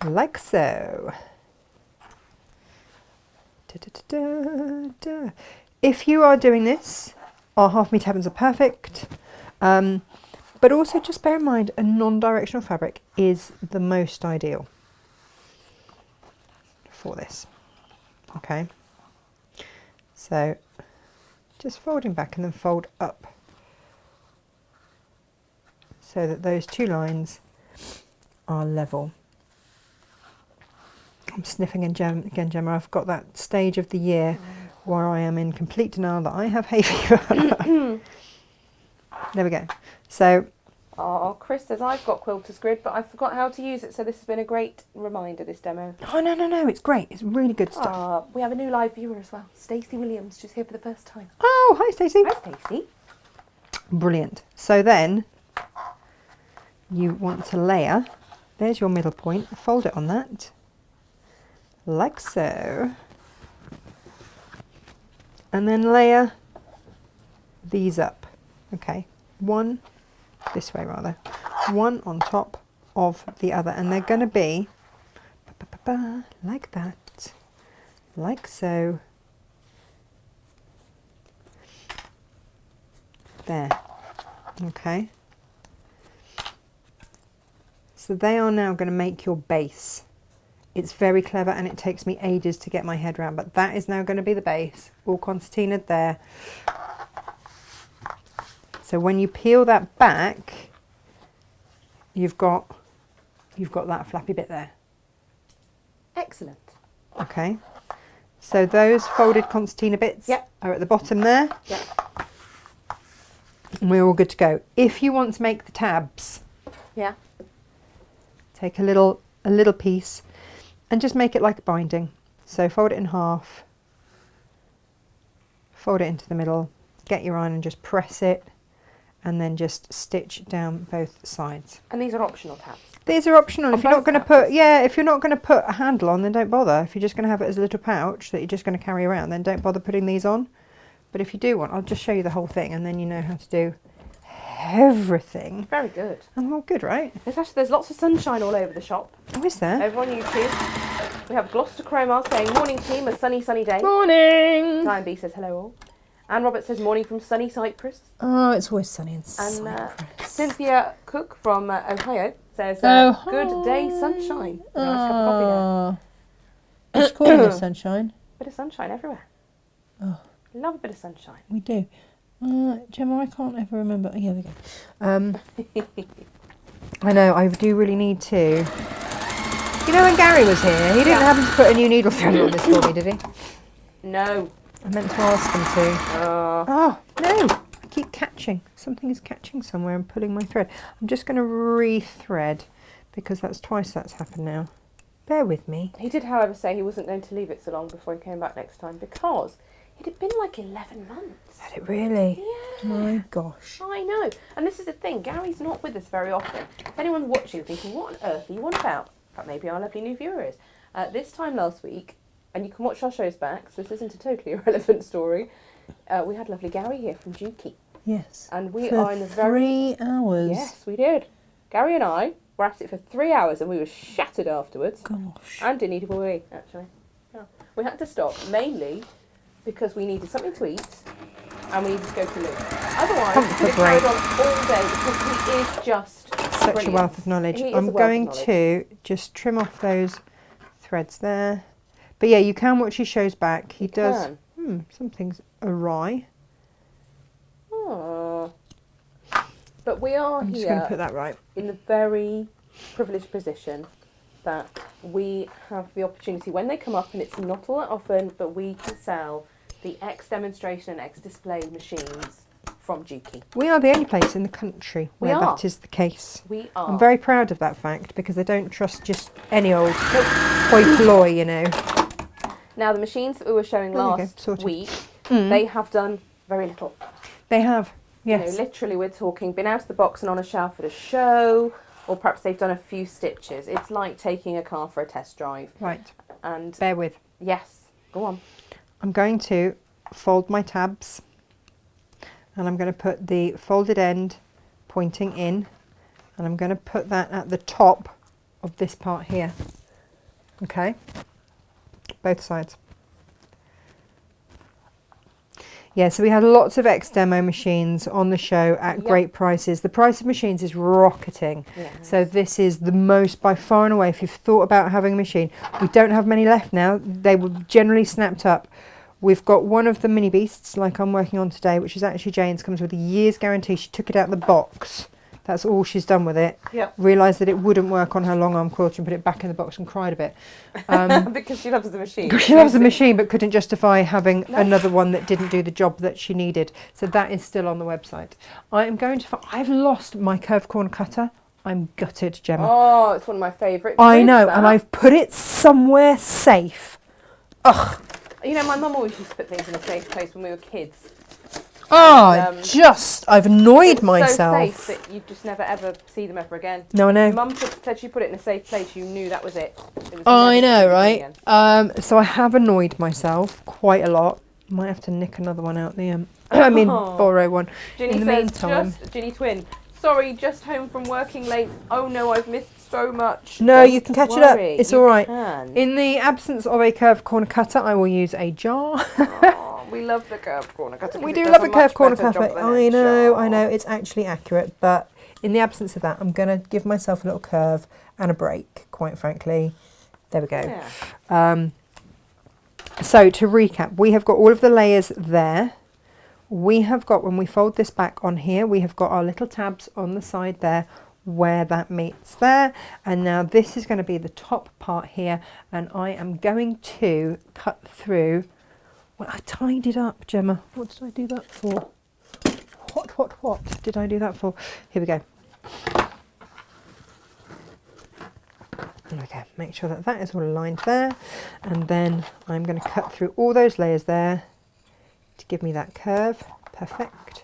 like so. Da-da-da-da-da. If you are doing this, our half-metre heavens are perfect, but also just bear in mind a non-directional fabric is the most ideal for this. Okay, so just folding back and then fold up so that those 2 lines are level. I'm sniffing again, Gemma. I've got that stage of the year where I am in complete denial that I have hay fever. There we go. So, Oh, Chris says, I've got Quilter's Grid, but I forgot how to use it, so this has been a great reminder, this demo. oh no, it's great. It's really good stuff. We have a new live viewer as well, Stacey Williams, she's here for the first time. Oh, hi Stacey. Hi, Stacey. Brilliant. So then, you want to layer. There's your middle point. Fold it on that. Like so. And then layer these up. Okay, one, this way rather, one on top of the other, and they're going to be like that, like so. There. Okay. So they are now going to make your base. It's very clever and it takes me ages to get my head around, but that is now going to be the base, all concertinaed there. So when you peel that back, you've got that flappy bit there. Excellent. Okay. So those folded concertina bits are at the bottom there. Yep. And we're all good to go. If you want to make the tabs, Yeah. take a little piece and just make it like a binding. So fold it in half, fold it into the middle, get your iron and just press it, and then just stitch down both sides. And these are optional tabs. These are optional. On If you're not both going to tabs? put, if you're not going to put a handle on, then don't bother. If you're just going to have it as a little pouch that you're just going to carry around, then don't bother putting these on. But if you do want, I'll just show you the whole thing, and then you know how to do everything. Very good. And all good, right? There's lots of sunshine all over the shop. Oh, is there? Over on YouTube. We have Gloucester Cromar saying, morning team, a sunny, sunny day. Morning! Diane B says hello all. Anne Roberts says morning from sunny Cyprus. Oh, it's always sunny in And Cyprus. Cynthia Cook from Ohio says, good day, sunshine. Nice cup of coffee there. It's calling it sunshine. Bit of sunshine everywhere. Oh. Love a bit of sunshine. We do. Gemma, I can't ever remember. Oh, here we go. I know, I do really need to. You know when Gary was here, he didn't happen to put a new needle thread on this for me, did he? No. I meant to ask him to. Oh, no. I keep catching. Something is catching somewhere and pulling my thread. I'm just going to re-thread because that's twice that's happened now. Bear with me. He did, however, say he wasn't going to leave it so long before he came back next time because it had been like 11 months. Had it really? Yeah. My gosh. I know. And this is the thing, Gary's not with us very often. If anyone's watching thinking, what on earth are you on about? But maybe our lovely new viewer is. This time last week, and you can watch our shows back, so this isn't a totally irrelevant story. We had lovely Gary here from Juki. Yes. And we for are in the very... 3 hours. Yes, we did. Gary and I were at it for 3 hours and we were shattered afterwards. Gosh. And didn't eat a wee, actually. Yeah. We had to stop, mainly because we needed something to eat and we needed to go to the loo. Otherwise, we could have carried on all day because he is just Such brilliant. a wealth of knowledge. He is I'm a wealth going of knowledge. to just trim off those threads there. But yeah, you can watch his shows back. He does. Something's awry. Oh. But we are I'm just going to here put that right. in the very privileged position that we have the opportunity when they come up, and it's not all that often, but we can sell the X demonstration and X display machines from Juki. We are the only place in the country where that is the case. We are. I'm very proud of that fact because I don't trust just any old hoi polloi, you know. Now, the machines that we were showing There you go, last sorted. week, they have done very little. They have, yes. You know, literally, we're talking been out of the box and on a shelf at a show, or perhaps they've done a few stitches. It's like taking a car for a test drive. Right. And Bear with. yes, go on. I'm going to fold my tabs and I'm going to put the folded end pointing in, and I'm going to put that at the top of this part here. Okay, both sides. Yeah, so we had lots of X demo machines on the show at great prices. The price of machines is rocketing. Yes. So this is the most by far and away. If you've thought about having a machine, we don't have many left now. They were generally snapped up. We've got one of the mini beasts like I'm working on today, which is actually Jane's, comes with a year's guarantee. She took it out of the box. That's all she's done with it. Yep. Realised that it wouldn't work on her long arm quilter and put it back in the box and cried a bit. Because she loves the machine. She loves the machine but couldn't justify having another one that didn't do the job that she needed. So that is still on the website. I am going to... I've lost my curved corner cutter. I'm gutted, Gemma. Oh, it's one of my favourites. I know, and I've put it somewhere safe. Ugh. You know, my mum always used to put things in a safe place when we were kids. Oh, I've annoyed myself. So safe that you just never ever see them ever again. No, I know. Mum said she put it in a safe place. You knew that was it. I know, right? So I have annoyed myself quite a lot. Might have to nick another one out the borrow one. Ginny in the says, meantime, Ginny Twin. Sorry, just home from working late. Oh no, I've missed so much. no, you can catch it up. Worry, It's you all right. can. In the absence of a curved corner cutter, I will use a jar. Oh, we love the curved corner cutter. We 'cause do it does love a curved much corner better cutter. job than I a know, jar. I know. It's actually accurate, but in the absence of that, I'm going to give myself a little curve and a break, quite frankly. There we go. Yeah. So to recap, we have got all of the layers there. We have got, when we fold this back on here, we have got our little tabs on the side there where that meets there. And now this is going to be the top part here. And I am going to cut through. Well, I tied it up, Gemma. What did I do that for? What did I do that for? Here we go. There we go. Make sure that that is all aligned there. And then I'm going to cut through all those layers there to give me that curve. Perfect.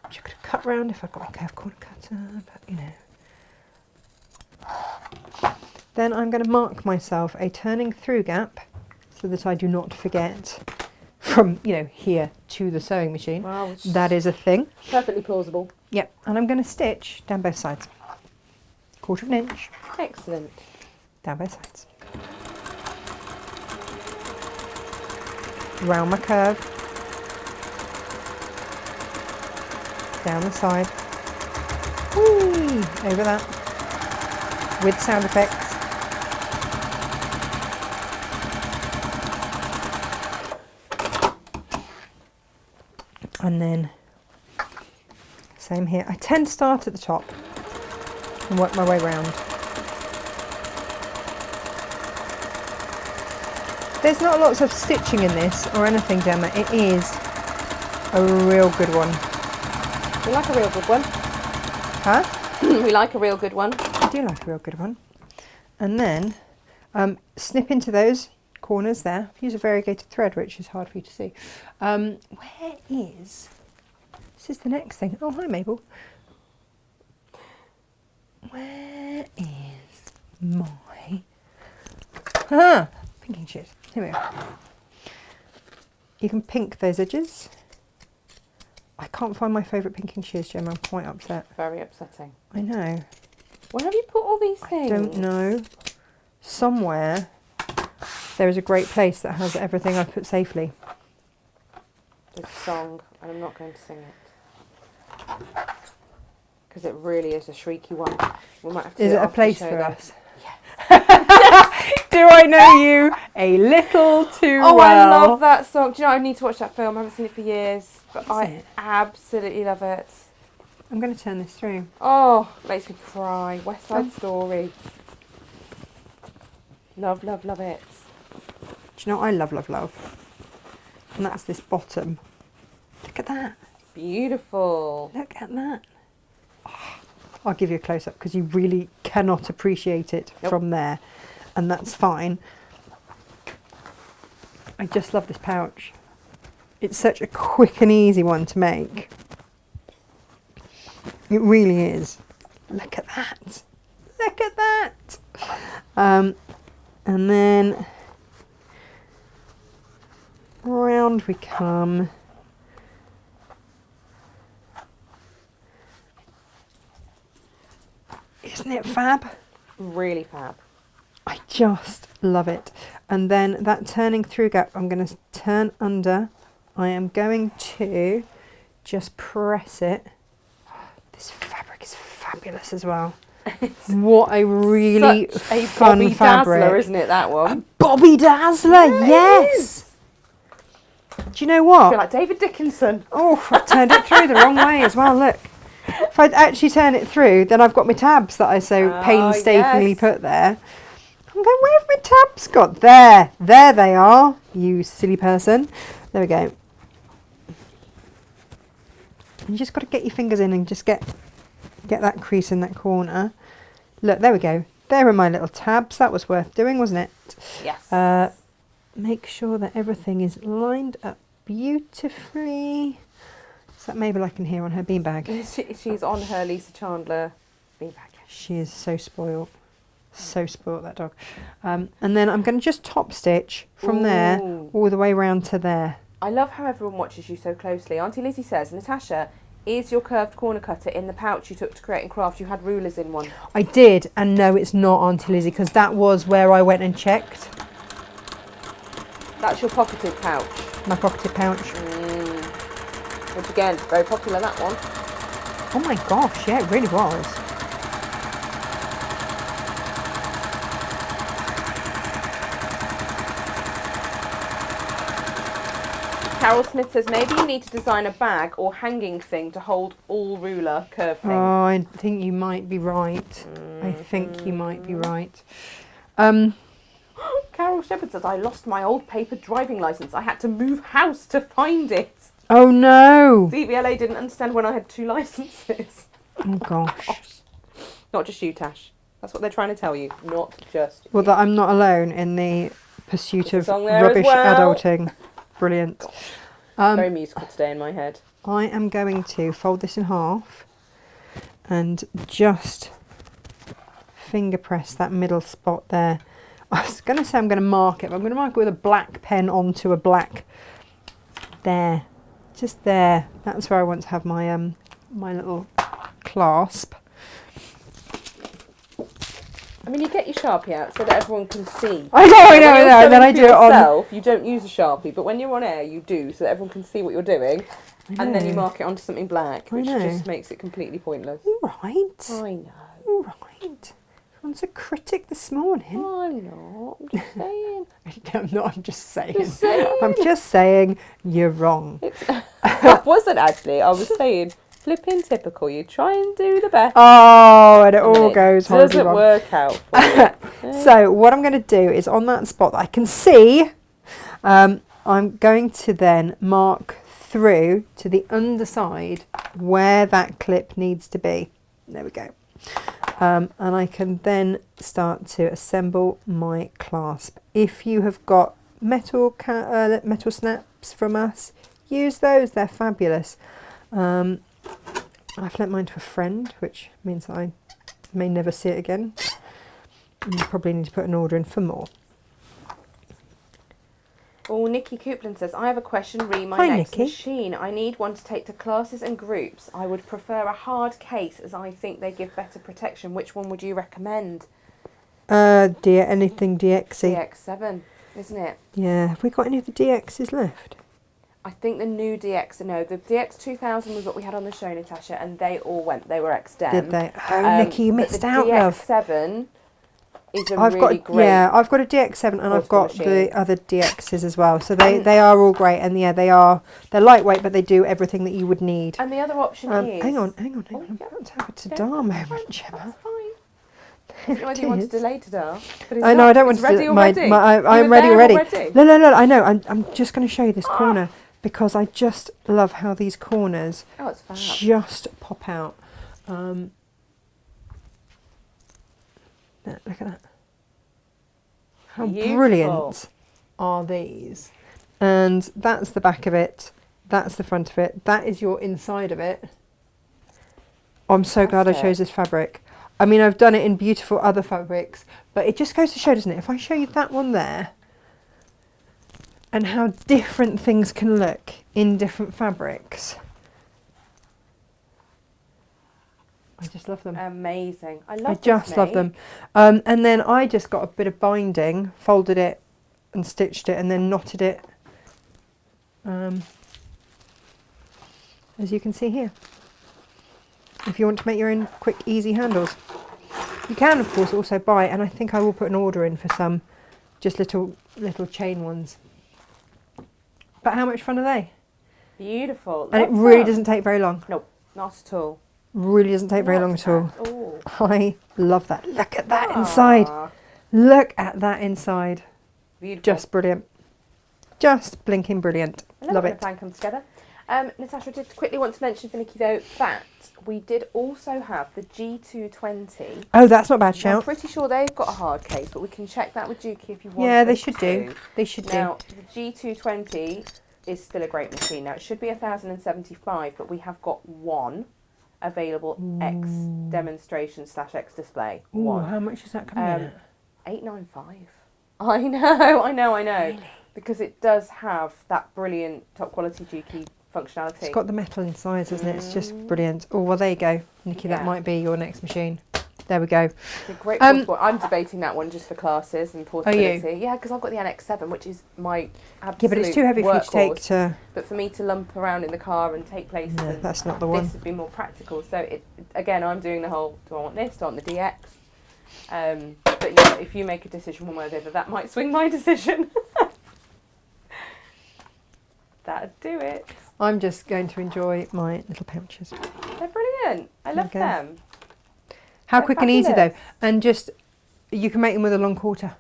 Which I could have cut round if I'd got a curved corner cutter, but you know. Then I'm going to mark myself a turning through gap so that I do not forget from, you know, here to the sewing machine. Wow, That is a thing. perfectly plausible. Yep. And I'm going to stitch down both sides. 1/4 of an inch Excellent. down both sides. Round my curve. Down the side. Whee! Over that. With sound effects. And then same here. I tend to start at the top and work my way round. There's not lots of stitching in this or anything, Gemma. It is a real good one. We like a real good one. Huh? We like a real good one. I do like a real good one. And then snip into those corners there. Use a variegated thread, which is hard for you to see. Where is... This is the next thing. Oh, hi, Mabel. Where is my... pinking shears? Here we go. You can pink those edges. I can't find my favourite pinking shears, Gemma. I'm quite upset. Very upsetting. I know. Where have you put all these things? I don't know. Somewhere there is a great place that has everything I put safely. There's a song, and I'm not going to sing it. Because it really is a shrieky one. We might have to Is do it a after the place show, for though. us? Do I know you a little too Oh, well? I love that song. Do you know, I need to watch that film. I haven't seen it for years. But I it? absolutely love it. I'm going to turn this through. Oh, makes me cry. West Side Story. Love, love, love it. Do you know what I love, love, love? And that's this bottom. Look at that. Beautiful. Look at that. Oh, I'll give you a close-up because you really cannot appreciate it from there. And that's fine. I just love this pouch. It's such a quick and easy one to make. It really is. Look at that. Look at that. And then round we come. Isn't it fab? Really fab. I just love it. And then that turning through gap, I'm going to turn under. I am going to just press it. This fabric is fabulous as well. What a really Such a fun Bobby fabric. Dazzler, isn't it, that one? Bobby Dazzler, Yeah, it yes. is. Do you know I what? feel like David Dickinson. Oh, I've turned it through the wrong way as well, look. If I'd actually turn it through, then I've got my tabs that I so painstakingly yes. put there. I'm going, where have my tabs got? There they are, you silly person. There we go. You just got to get your fingers in and just get that crease in that corner. Look, there we go. There are my little tabs. That was worth doing, wasn't it? Yes. Make sure that everything is lined up beautifully. Is that Mabel I can hear on her beanbag? She's on her Lisa Chandler beanbag. She is so spoiled. So spoiled, that dog. And then I'm going to just top stitch from there Ooh. all the way round to there. I love how everyone watches you so closely. Auntie Lizzie says, Natasha, is your curved corner cutter in the pouch you took to Create and Craft? You had rulers in one. I did, and no, it's not, Auntie Lizzie, because that was where I went and checked. That's your pocketed pouch. My pocketed pouch. Which again, very popular, that one. Oh my gosh, yeah, it really was. Carol Smith says, maybe you need to design a bag or hanging thing to hold all ruler curve thing. Oh, I think you might be right. I think you might be right. Carol Shepherd says, I lost my old paper driving licence. I had to move house to find it. Oh no! DVLA didn't understand when I had 2 licences. Oh gosh. Not just you, Tash. That's what they're trying to tell you. Not just Well, you. that I'm not alone in the pursuit There's of a song there as rubbish well. adulting. Brilliant. Very musical today in my head. I am going to fold this in half and just finger press that middle spot there. I was going to say I'm going to mark it, but I'm going to mark it with a black pen onto a black. There. Just there. That's where I want to have my my little clasp. I mean, you get your Sharpie out so that everyone can see. I know. When you're And then sewing I for do it on. yourself, you don't use a Sharpie, but when you're on air, you do, so that everyone can see what you're doing. And then you mark it onto something black, which just makes it completely pointless. All right. I know. All right. Everyone's a critic this morning. I'm not. I'm just saying. I'm not. I'm just saying. Just saying. I'm just saying you're wrong. I wasn't actually. I was saying, flipping typical. You try and do the best. Oh, and it and all it goes horribly doesn't wrong. work out for you. So what I'm going to do is on that spot that I can see, I'm going to then mark through to the underside where that clip needs to be. There we go. And I can then start to assemble my clasp. If you have got metal snaps from us, use those. They're fabulous. I've lent mine to a friend, which means that I may never see it again. You probably need to put an order in for more. Oh, Nikki Coupland says, I have a question re my Hi, next Nikki. machine. I need one to take to classes and groups. I would prefer a hard case as I think they give better protection. Which one would you recommend? Anything DXy. DX7, isn't it? Yeah. Have we got any of the DXs left? I think the new DX, no, the DX2000 was what we had on the show, Natasha, and they all went. They were ex-dem. Did they? Oh, Nikki, you missed out, love. The DX7 is a I've really got great... yeah, I've got a DX7 and I've got machine. the other DXs as well. So they are all great, and yeah, they're lightweight, but they do everything that you would need. And the other option is... Hang on. Oh, I'm yeah. about to have a ta-da moment, Gemma. That's fine. I don't know whether you want to delay ta-da. I know, I don't want to ready do already. I'm ready already. No, I know. I'm just going to show you this corner because I just love how these corners it's fab. just pop out. Look at that. How Beautiful. brilliant are these? And that's the back of it. That's the front of it. That is your inside of it. I'm so glad I chose this fabric. I mean, I've done it in beautiful other fabrics, but it just goes to show, doesn't it? If I show you that one there and how different things can look in different fabrics. I just love them. Amazing. I just love them. And then I just got a bit of binding, folded it and stitched it and then knotted it. As you can see here. If you want to make your own quick, easy handles. You can, of course, also buy, and I think I will put an order in for some just little chain ones. But how much fun are they? Beautiful. And it really doesn't take very long. Nope, not at all. Really doesn't take very long at all. Ooh. I love that. Look at that inside. Look at that inside. Beautiful. Just brilliant. Just blinking brilliant. Love when it. a plan comes together. Natasha, I did quickly want to mention, Finicky, though, that we did also have the G220. Oh, that's not a bad shout. I'm pretty sure they've got a hard case, but we can check that with Dukey if you want. Yeah, they should do. They should do. Now, the G220 is still a great machine. Now, it should be 1,075, but we have got one available X demonstration / X display. Ooh, One. how much is that coming in at? 895. I know. Really? Because it does have that brilliant top quality Dukey functionality. It's got the metal inside, doesn't it? It's just brilliant. Oh, well, there you go. Nikki, that Yeah. might be your next machine. There we go. It's a great portable. I'm debating that one just for classes and portability. Are you? Yeah, because I've got the NX7, which is my absolute Yeah, but it's too heavy for you to take workhorse. to... But for me to lump around in the car and take places, No, and that's not the one. this would be more practical. So, again, I'm doing the whole, do I want this, do I want the DX? But yeah, if you make a decision one way or the other, that might swing my decision. That'd do it. I'm just going to enjoy my little pouches. They're brilliant. I love Okay. them. How They're quick and easy, though. fabulous. And just, you can make them with a long quarter.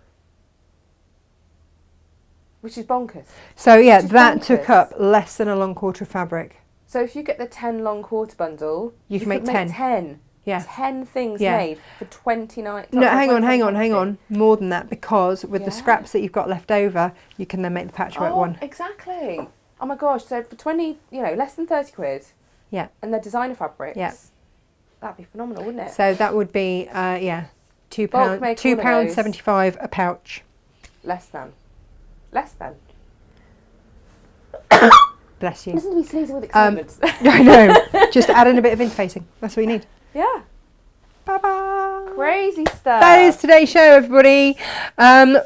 Which is bonkers. So, yeah, Which is that took bonkers. up less than a long quarter of fabric. So if you get the 10 long quarter bundle, You can make could 10. 10. Yeah. 10 things Yeah. made for 29. No, hang on. More than that, because with the Yeah. scraps that you've got left over, you can then make the patchwork one. Exactly. Oh my gosh, so for 20, less than 30 quid. Yeah. And they're designer fabrics. Yeah. That'd be phenomenal, wouldn't it? So that would be, Bulk make all of £2 those. 75 a pouch. Less than. Bless you. Listen to me sneezing with excitement. I know. Just add in a bit of interfacing. That's what you need. Yeah. Bye-bye. Crazy stuff. That is today's show, everybody. Hang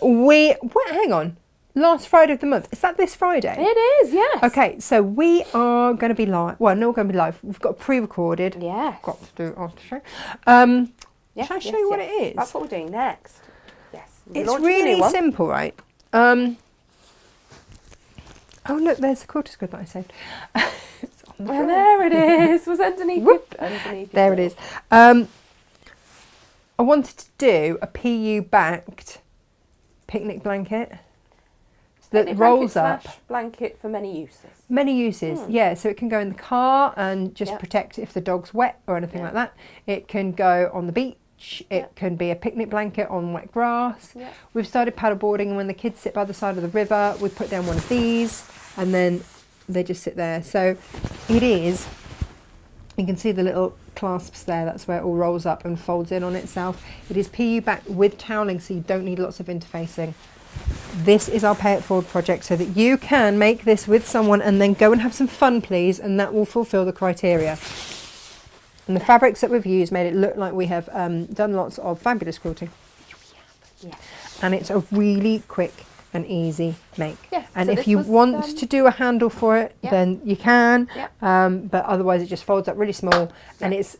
on. Last Friday of the month. Is that this Friday? It is, yes. Okay, so we are going to be live. Well, no, we're going to be live. We've got pre-recorded. Yes. Got to do it after the show. Yes, shall I show you what it is? That's what we're doing next. Yes. We're It's launching a new really one. simple, right? Oh, look, there's the quarter square that I saved. It's on the Well, floor. there it is. Was underneath. Whoop. Underneath. There it is. I wanted to do a PU backed picnic blanket that rolls up. Blanket for many uses. Many uses, yeah. So it can go in the car and just Yep. protect if the dog's wet or anything Yeah. like that. It can go on the beach. It Yep. can be a picnic blanket on wet grass. Yep. We've started paddleboarding, and when the kids sit by the side of the river, we put down one of these, and then they just sit there. So it is. You can see the little clasps there. That's where it all rolls up and folds in on itself. It is PU backed with toweling, so you don't need lots of interfacing. This is our Pay It Forward project so that you can make this with someone and then go and have some fun, please, and that will fulfill the criteria. And the fabrics that we've used made it look like we have done lots of fabulous quilting. Yeah. And it's a really quick and easy make. Yeah, and so if this you was, want to do a handle for it, yeah. then you can. Yeah. But otherwise, it just folds up really small, and it's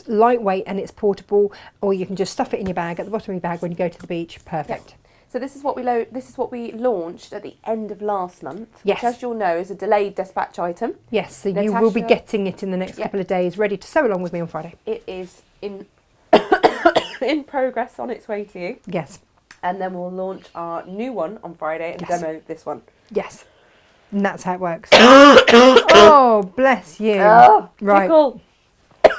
lightweight and it's portable. Or you can just stuff it in your bag at the bottom of your bag when you go to the beach. Perfect. Yeah. So this is what we launched at the end of last month, Yes. which, as you'll know, is a delayed dispatch item. Yes. So you will be Natasha- getting it in the next couple of days, ready to sew along with me on Friday. It is in in progress, on its way to you, Yes. and then we'll launch our new one on Friday and Yes. demo this one. Yes. And that's how it works. Oh, bless you. Oh, Right. tickle.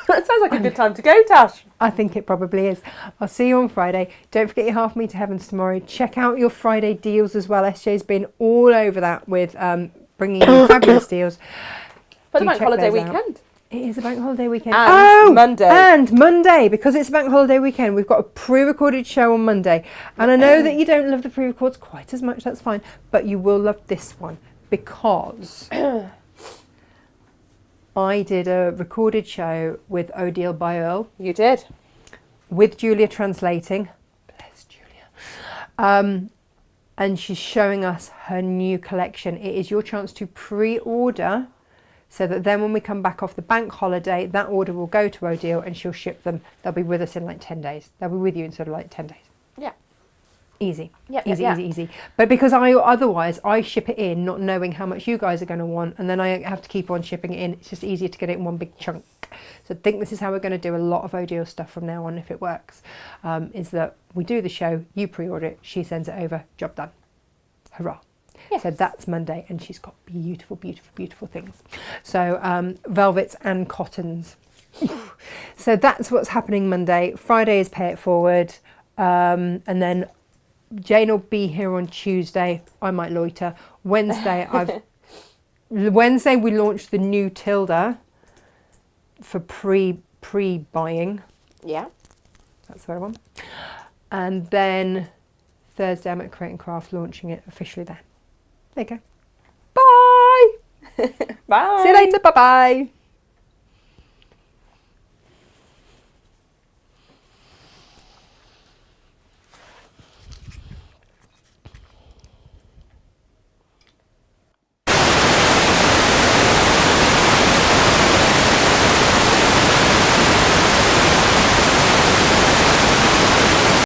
That sounds like a good time to go, Tash. I think it probably is. I'll see you on Friday. Don't forget your half meter heavens tomorrow. Check out your Friday deals as well. SJ's been all over that with bringing in fabulous deals. For the Do bank check holiday those out. weekend. It is a bank holiday weekend. And Monday. And Monday, because it's a bank holiday weekend, we've got a pre-recorded show on Monday. And I know that you don't love the pre-records quite as much, that's fine. But you will love this one because I did a recorded show with Odile by Earl. You did. With Julia translating. Bless Julia. And she's showing us her new collection. It is your chance to pre-order so that then when we come back off the bank holiday, that order will go to Odile and she'll ship them. They'll be with us in like 10 days. They'll be with you in sort of like 10 days. Yeah. Easy. Yep, Easy, yep, easy, easy. But because otherwise I ship it in not knowing how much you guys are going to want, and then I have to keep on shipping it in. It's just easier to get it in one big chunk. So I think this is how we're going to do a lot of Odile stuff from now on if it works. Is that we do the show, you pre-order it, she sends it over, job done. Hurrah. Yes. So that's Monday, and she's got beautiful, beautiful, beautiful things. So velvets and cottons. So that's what's happening Monday. Friday is Pay It Forward. And then Jane will be here on Tuesday. I might loiter. Wednesday we launched the new Tilda for pre-buying. Yeah. That's the right one. And then Thursday I'm at Create and Craft launching it officially there. There you go. Bye. Bye. See you later. Bye bye.